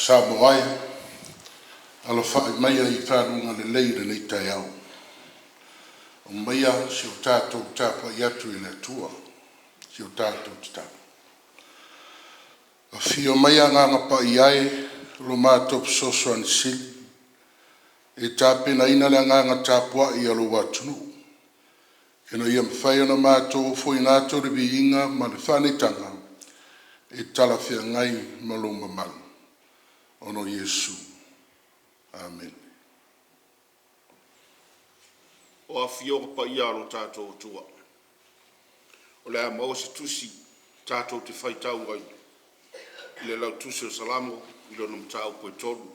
Samoa ala whaai mai I whanunga le nei Taeao. O maia si o tātou Tapuaiga atu I le atua, si o tātou te tapu. A whio maia nganga pa I ai, lo mātou pisoso an sili, e tāpena ina le nganga Tapuai alo watunu. Kena ia mwhai ana mātou fo inato re vi inga ma le whanitanga, e tala whia ngai maloma malu. Ono Yesu. Amen. O a whio pa ia alo tātou tua. O lea mau se tusi tātou te whaitau ai. I le lau tusi o salamo, I lono mtau koe tolu.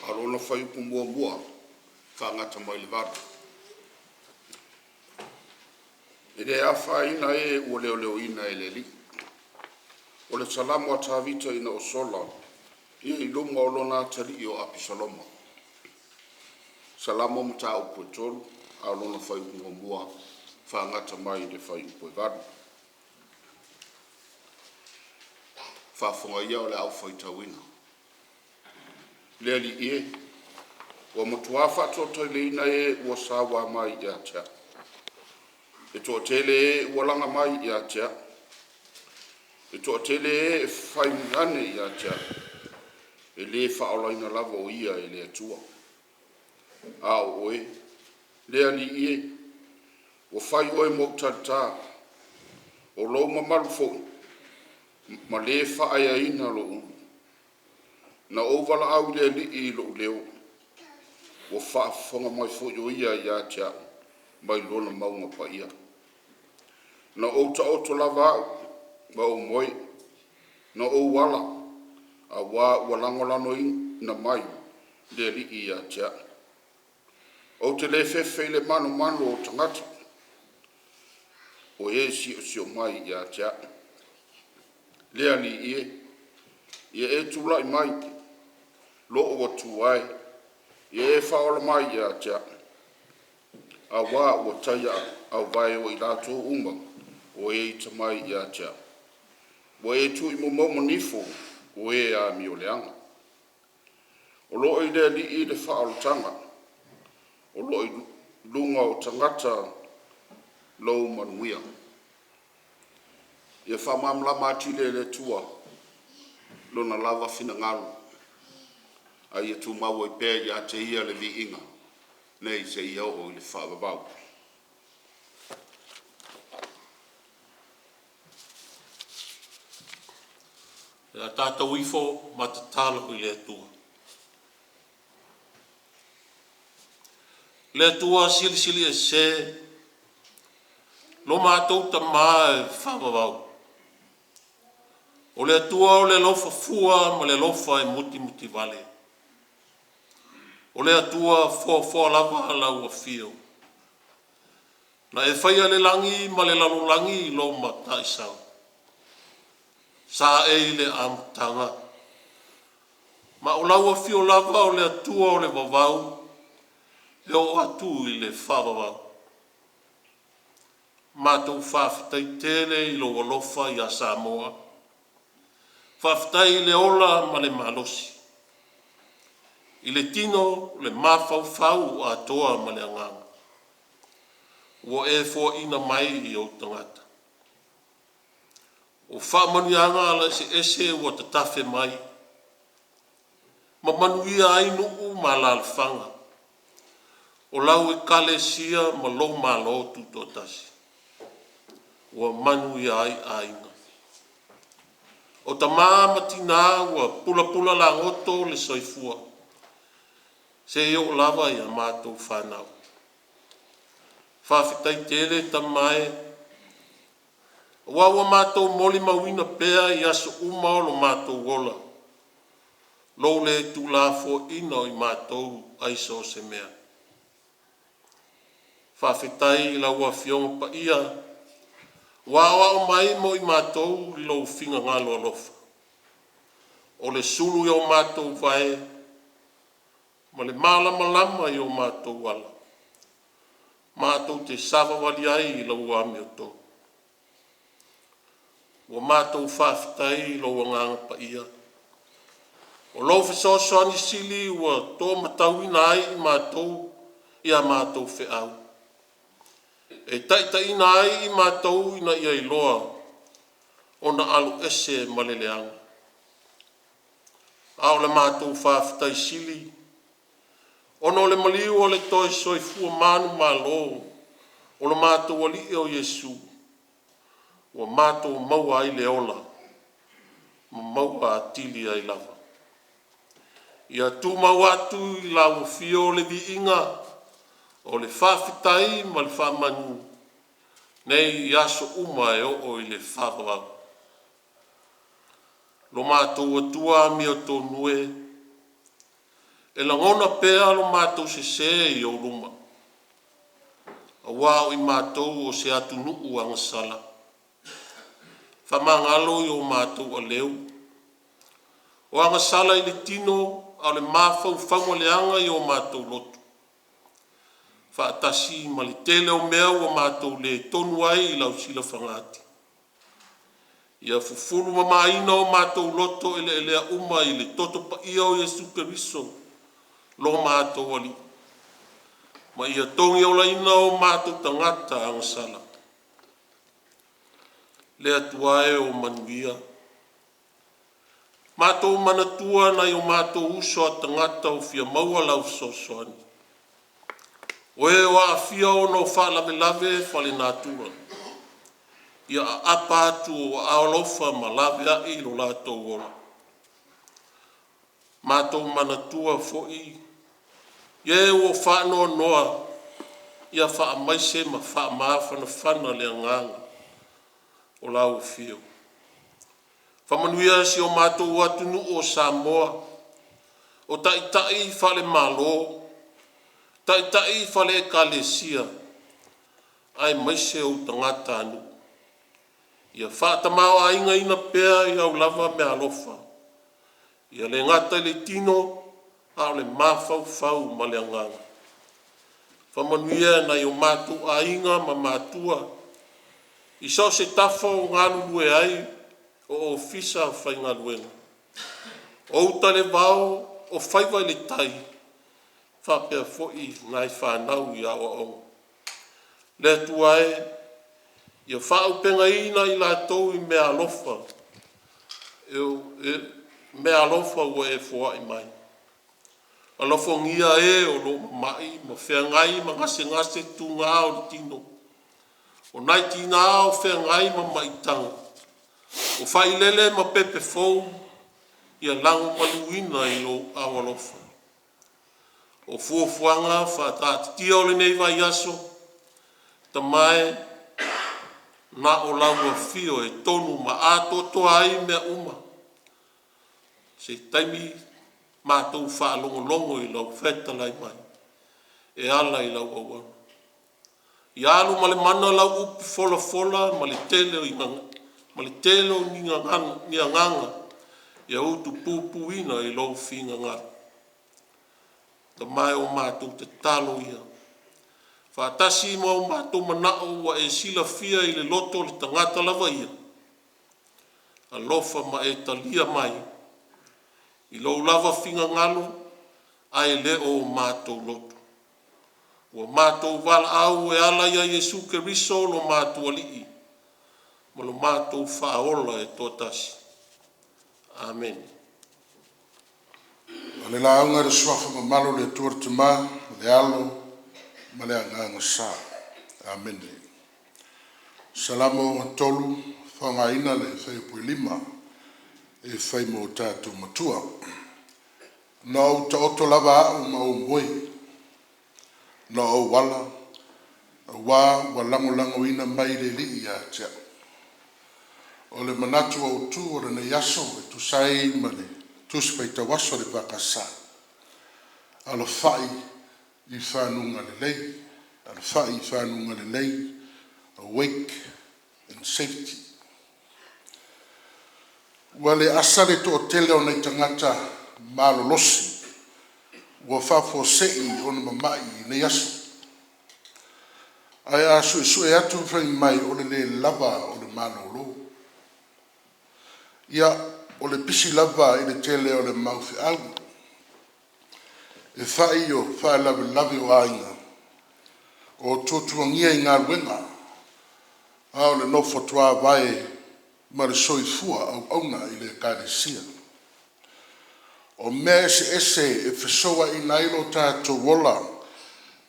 A rona whai upu mua mua, whangata mai le vara. E le a whaina e ua leo leo ina e le li. O le salamo a tāvita ina o sola, ia I lunga o lona tari o api saloma. Salamo mtau koe tolu, a rona whai upu mua mua, whangata mai le whai upu e vara. Whafonga ia o le au whaitawina. Lea li ie, ua motua whatoto le ina e ua sawa mai I a tea. E toa tele e ua langa mai I a tea. E toa tele e whaimane I a tea. E le whaolaina lava o ia e le atua. A o oe, lea li ie, ua whai oe mo tata, o lo mamalu fo, ma le whaaya ina lo ulu. Na ovala au le li I lo leo, o whaafonga mai fo yo ia I a tea, mai lona maunga pa ia. Na outa oto lava au, ma o moi, na o wala, a wa langolano na mai, le li I a tea. O te le fefe le mano mano o tangata, o e si o mai I a tea. Lea li ia e tula I mai, lo o tuai, ia e whaola mai I a tea. A wā o taia au vai o I lato umba, o e ita mai I a tea. O e tu I momo nifo, o e a mi o leanga. O lo I lea li I le whaola tanga, o lo I lunga o tangata lo manuia. Ia whamamla matile le tua, lo na lava fina ngalu. A ia tu mau I pēr I a te ia le vi inga, nei se ia o I le whaababau. Ia tātou ifo matatala ko I le atua. Le atua sili e se, lo mātou ta maa e whaababau. O le atua o le lofa fua ma le lofa e muti vale. O le atua fo lava lau a fio. Na e whaia le langi ma le langi lo mata I sau. Sa e le amtanga. Ma o lau a fio lava o le atua o le vavau, e o atu I le whaababau. Mātou whawhitai tele I lo walofa I a Samoa. Whawhitai le ola ma le malosi. I le tino le mawhau a toa ma le anganga. Ua e fo ina mai I o tangata. O whamanianga ala ese ua tatafe mai. Ma manuia ainu u ma la alfanga. O lau e kale sia ma lo malo tutotasi. Ua manuia ai ainga. O tamama tina ua pula la ngoto le soifua. Se yo lava ia mātou whanau. Whawhitai tere tamae. Wawa mātou moli mawina pēa I aso uma o lo mātou wola. Lo le tu la fo ino I mātou aiso se mea. Whawhitai la ua fionga pa ia. Wawa o mai mo I mātou lo finga ngalo alofa. O le sulu I o mātou vae. Ma le malama I o mātou wala. Mātou te sawa wali ai I lau ame o tō. Wa mātou whawhitai I lau nganga pa ia. O lo fesoasoani sili ua tō matauina ai I mātou ia mātou whiau. E taitaina ai I mātou ina ia iloa o na alu ese maleleanga. A o le mātou whawhitai sili, ono le maliu o le toi soifua manu malo, o le mātou ali o Yesu, o mātou maua ai le ola, ma maua atili ai lava. Ia tu maua atu I lau fio le vi inga, o le whawhitai ma le whamanu, nei yaso uma e o I le whawawau. Lo mātou atua mi o tō nue, e langona pēa lo mātou se I o ruma. A wāo I mātou o se atu nuu angasala. Whamangalo I o mātou a leu. O angasala I le tino, a le māwhau whangaleanga I o mātou lotu. Whaatasi ma le tele o mea o mātou le tonu ai I lau sila whangati. Ia fufulu mamaina o mātou loto ele elea uma I le toto pa ia o Yesu Keriso lo mātou ali. Ma ia tongi o laina o mātou tangata angasala. Le atuae o manuia. Mātou manatua na I o mātou uso a tangata o fia maua lau sosoani. Oe o a fia o no whaalave lave whale nātua. Ia apa atu o aolofa ma lawe ai lo lātou ola. Mātou manatua fo'i. Ie o whaanoa noa. Ia wha maise ma wha maafana whana le anganga. O lau fio. Whamanuia si o mātou atunu o Samoa. O taitai whale malo. Taitai whale kalesia. Ai maise o tangata anu. Ia whaatamao a inga ina pēa I au lava me alofa. Ia le ngata le tino a le mawhau whau ma le anganga. Whamanuia na I o mātu a inga ma mātua. I so se tafa o ngālu lue ai o ofisa whai ngaluenga. O uta le vau o whaiwai le tai. Whapea fo'i ngai whanau I awa o. Le tuae. Ia whau penga ina I lātou I mea alofa. Mea alofa ua e fua I mai. Alofa ngia o lo mai ma whea ngai ma ngase tu ngā o le tino. O nai tina o whea ngai ma maitanga. O whailele ma pepe fau ia lango maluina I o au alofa. O fuafuanga whaatatia o le nei vai aso. Tamae na o laua fio e tonu ma atoto ai mea uma. Se taimi mātou whaalongolongo I lau wheta lai mai. E ala I lau awana. I alu ma le mana lau upi fola ma le tele o inganga. Ma le tele o ni anganga. Ia utu pupuina I lau whinga ngā. Ta mai o mātou te talo ia. Whaatasi mo mātou manao wa e sila fia I le loto le tangata lava ia. A lofa ma e talia mai. I lau lava whinga ngalo, a e le o mātou loto. Wa mātou wala au e ala ia Yesu Keriso lo mātou alii. Ma lo mātou whaola e tōtasi. Amen. O le launga re swafa ma malo le tuartama, le alo, ma le anganga sa. Amen. Salamo tolu, whangaina le whaipui lima, e whai mo tātou matua. No au ta oto lava au ma o moe. No au wala, wa lango ina mai le li ia tia. O le manatu au tu o le na yaso e tu sai mane, tu spaita waso le pakasa. Alo whai I whanunga le lei, alo whai I whanunga le lei, awake and safety. Wale asare to o tele o nei tangata malolosi, ua whafo sei o na mamai nei aso. Ai aso e atu whai mai o le lava o le malolo. Ia o le pisi lava i le tele o le maufi au. E whai o whai lawe o ainga. O tōtuangia i ngā ruenga. A o le nofo tua vai ma le soifua au auna i le kāresia. O mea ese e whesoa i nailo tātou wola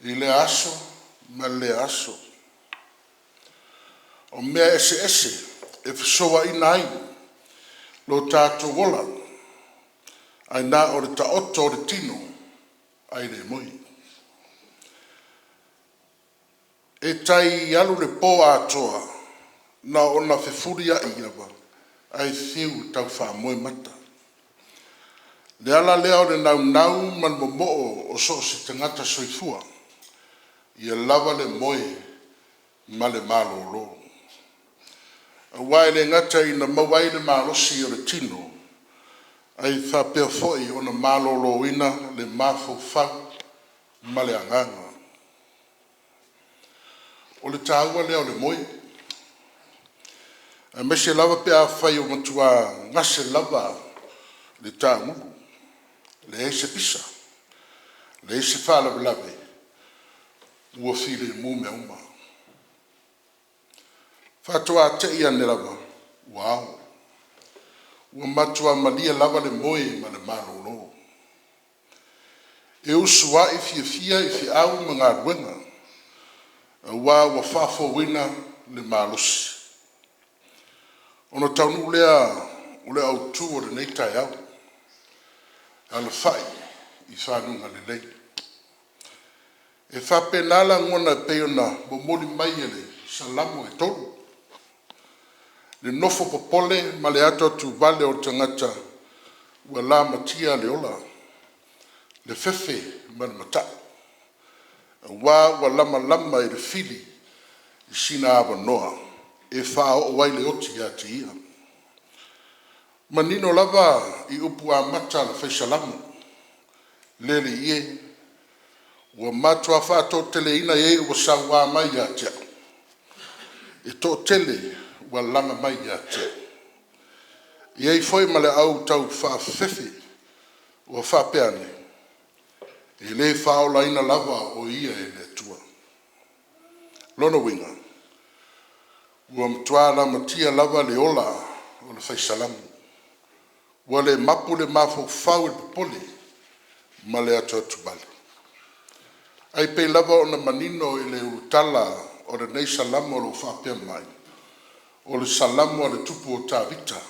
i le aso ma le aso. O mea ese e whesoa i nai lo tātou wola ai nā o le taoto o le tino ai le moi. E tai alu le po atoa na ona whewhuria i awa ai whiu tau wha mata. Le ala lea o le nau man momo'o o so se tangata soifua i a lava le moe ma le malolo. A wai le ngata i na mawai le malosi o le tino ai whapea foi o na malolo ina le mafau ma le anganga. O le tāua lea o le moe. A mese lava pea whai o matua ngase lava le tāmulu. Le ese pisa, le ese whalawe, ua while mume uma. Whatoa te ia ne lava, wow. Ua matua malia lava le moe ma le malolo. E usua i fia i au ma ngā ruenga. Ua whafo wina le malosi. Ono taunu lea au tu o le nei Taeao. Ala fai i whanunga le lei. E whapenala ngona peona mo moli mai ele salamo e tolu. Le nofo popole ma le ato tu vale o tangata ua la matia le ola. Le fefe ma le mata. Ua lama i le fili i sina awa noa. E whao o wai le oti a te ia. Manino lava i upu a mata la whaisalamu. Lele ie. Ua matua wha tō tele ina e ua sawa mai a tea. E tō tele ua langa mai a tea. Iei foi ma le au tau wha fefe ua wha peane. E le whaola ina lava o ia e le tua. Lono winga. Ua mtua la matia lava le ola o le whaisalamu. Ua le mapu le mafau i popole ma le ato atu bale. Ai pei lava o na manino i le utala o le nei salamu o le whapea mai. O le salamu o le tupu o tāwita.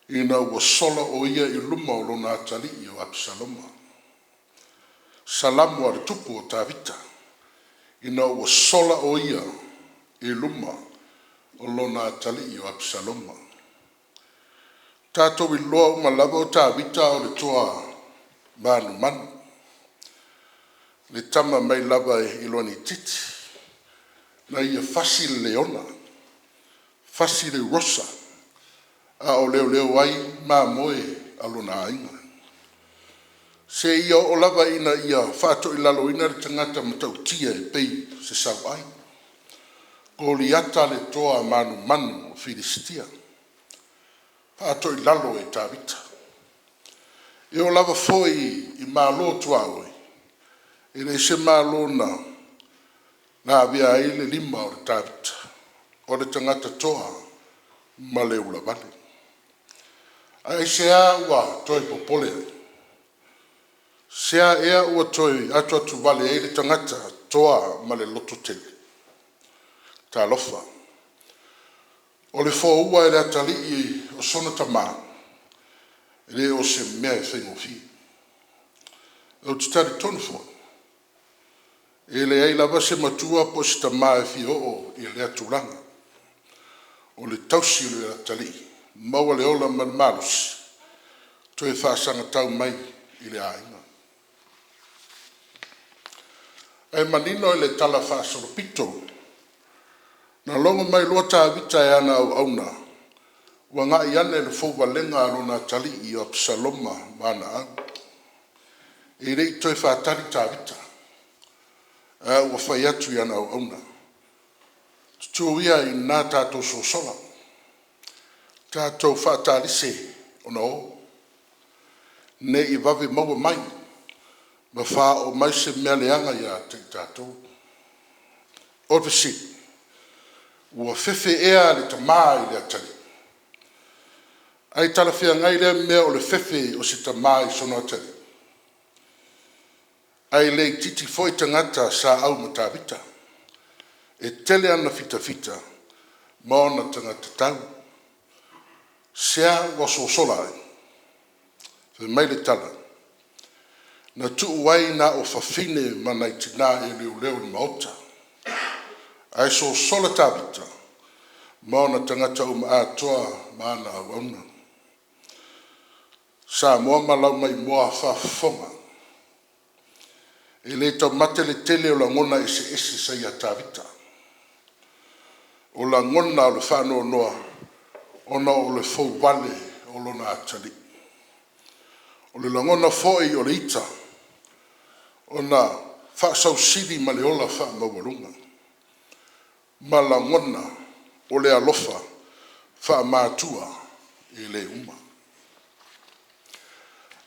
Ina ua sola o ia i luma o lona atali i o Absaloma. Salamu o le tupu o tāwita. Ina ua sola o ia i luma o lona atali i o Absaloma. Tātou i loa uma lava o tāwita o le toa manu. Le tama mai lava e iloni titi. Na ia fasi leona. Fasi le rosa. A o leo ai ma moe alona ainga. Se ia o lava ina ia whato i lalo ina le tangata matau tia e pei se sau ai. Ko li ata le toa manu o Filistia. Pato i lalo e tāwita. E o lava foi i mālo tuaoi. E le se mālo na avia ai le lima o le tāwita. O le tangata toa ma le ula vale. Ai sea ua toi popole. Sea ea ua toi atu vale e le tangata toa ma le loto tele. Tā lofa. O le fo ua e le atali i o sona tamā. E le o se mea e whaingofi. E o tutari tonu fo. E le ai lava se matua po se tamā e fi o i le aturanga. O le tausi o le atali. Maua le ola man malos. To e whaasanga tau mai i le ainga. E manino e le tala whaasoro pito. Na longo mai loa tāwita e ana au auna. Ua ngā i ane le fōwa lenga alona tali i o Absaloma mana au. E rei toi whātari tāwita. Ua whai atu i ana au auna. Tutua ia i nā tātou sosola. Tātou whātarise ona o. Ne I vave maua mai, ma wha o mai se mea leanga ia te tātou. O te si, ua fefe ea le tamā I le atari. Ai tala whia ngai lea mea o le fefe o se tamā I sono atari. Ai le titi foi tangata sa au matavita. E tele ana fita fita, ma ona tangata tau. Sea waso sola ai. Fe mai le tala. Na tuu wai na o fafine mana I tina e leo leo ni maota. Ai so sola tavita, ma ona tangata atoa maana awauna. Samoa malau mai moa whafonga. E le tau mate le tele o la ngona ese sa ia tavita. O la ngona o le whanoa noa, ona o le fau wale o lona atali. O le langona foi o le ita, ona whaasau siri ma le ola wha mawarunga. Ma la ngona o le alofa wha mātua e le uma.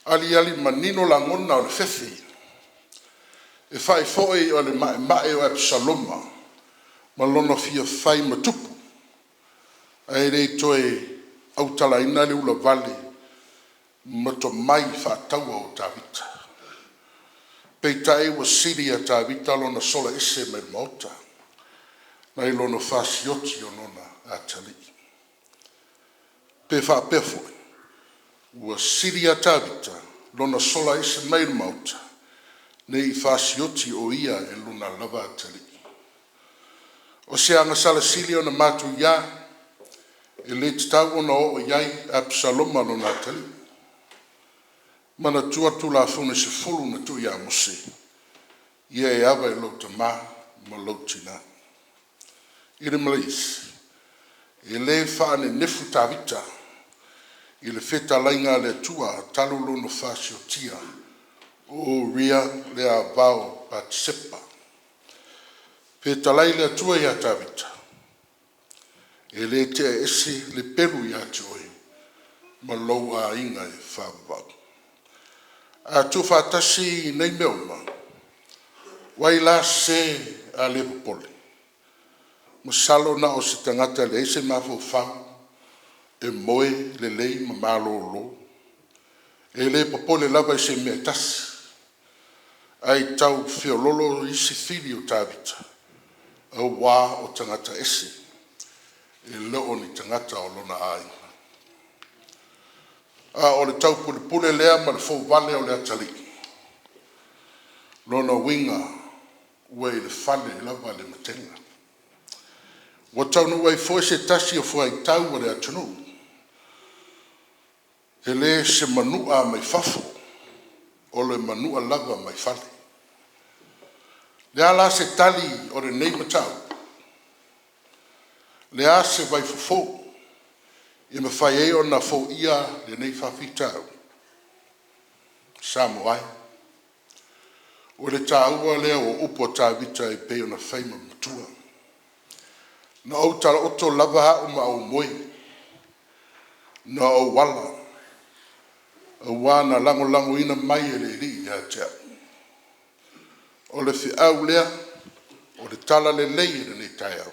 Ali manino la ngona o le fefi, e whai foi o le mae o Absaloma, ma lona fia whai matupu. Ai rei toe au tala ina le ula vale, mato mai whaataua o Tavita. Peitai wa siri a Tavita lona sola ese mai mauta, nai lona whasioti o nona a tali. Pe whaapefoi, wa siri a Tavita lona sola ese mai mauta, nei whasioti o ia e luna lava a tali. O se anga sala sili o na matu ia, e le tau ona o iai Absaloma no nā tali. Mana tua tu la fune se fulu na tu ia mose. Ia e awa e lauta ma lautina. Ire malais. E le whaane nefu Tavita. I le feta lainga le tua talulu no fasio tia. O ria le a vau patsepa. Feta lai le tua ia Tavita. E le te ese le peru ia toi, ma lou a inga e whawau. A tu whatasi nei meuma, wai la se a le popole. Ma salo na o se tangata le ese mafo whau, e moe le lei ma malo lo. E le popole lava se mea tasi. Ai tau whiololo isi whiri o Tavita, au wā o tangata ese. E leo ni tangata o lona ai. O le tau pule lea ma le fau vale o le ataliki. Lona winga ue le fale lava le matenga. Wa tau nu wai foi se tasi o fuai tau o le atunu. E le se manua mai fafo o le manua lava mai fale. Le ala se tali o le nei matau. Le ase vai fofo, I me whai e o na fo ia le nei whawhitau. Samoa. O le tāua lea o upo Tavita e peo na whaima matua. Na au tala oto lava hao ma au moe. Na au wala. Au wana lango ina mai e le li ia tea. O le whiau lea, o le tala le lei le nei Taeao.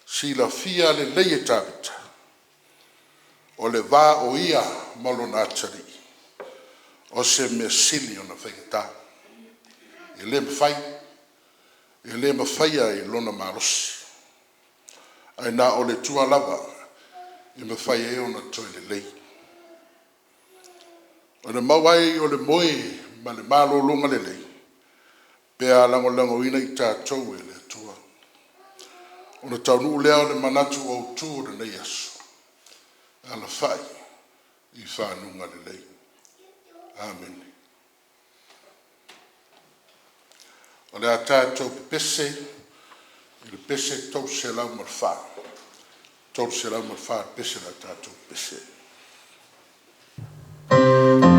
Sila fia le leie Tavita. O le vā o ia malo nā tari. O se mea sili o na whaingata. E le mawhai. E le mawhaia e lona marosi. Ai nā o le tua lava. E mawhai e o na toi le lei. O le mawai o le moe ma le malo longa le lei. Pea lango ina I tātou e le tua. O na taunu lea o le manatu o tu o le nei aso. Ala whai I whanunga le lei. Amen. O le a tātou pese, I le pese tau se lau marwha. Tau se lau marwha pese la tātou pese. Amen.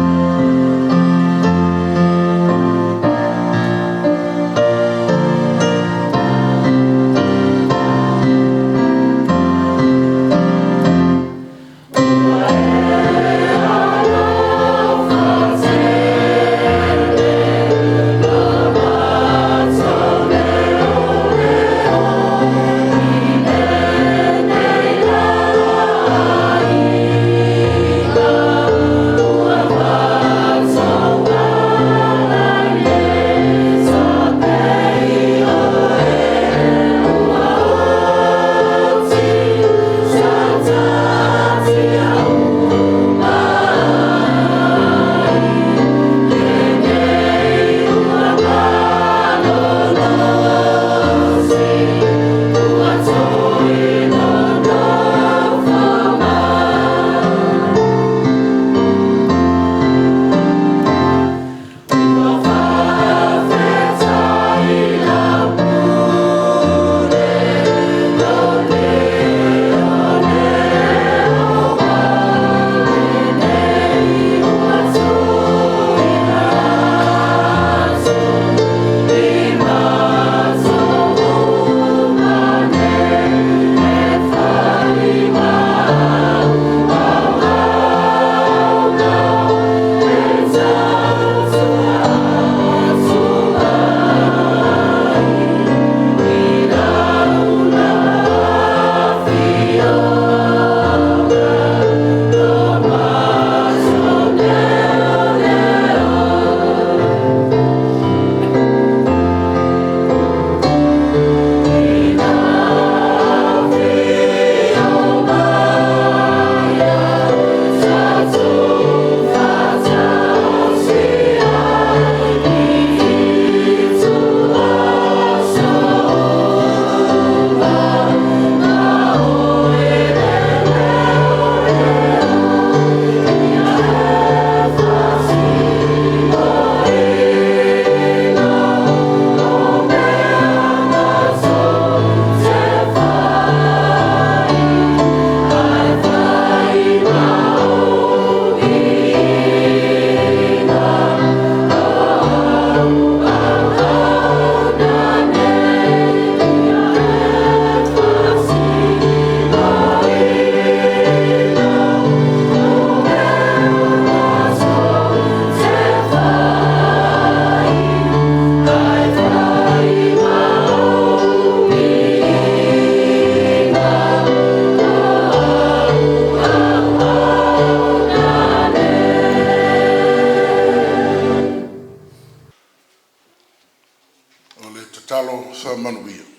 talo whamanuia.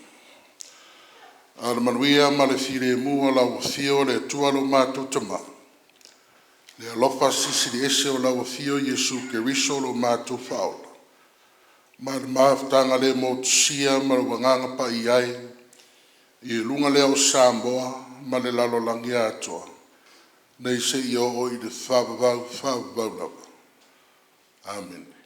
Ala manuia ma le whire mua lau whio le tualo mātou tama. Le alofa sisi le ese o lau whio Yesu ke riso lo mātou whaola. Ma le maafutanga le mo tusia ma le wanganga pa i ai. I lunga leo Samoa ma le lalolangi atoa. Nei se i o i le whavavau lawa. Amen.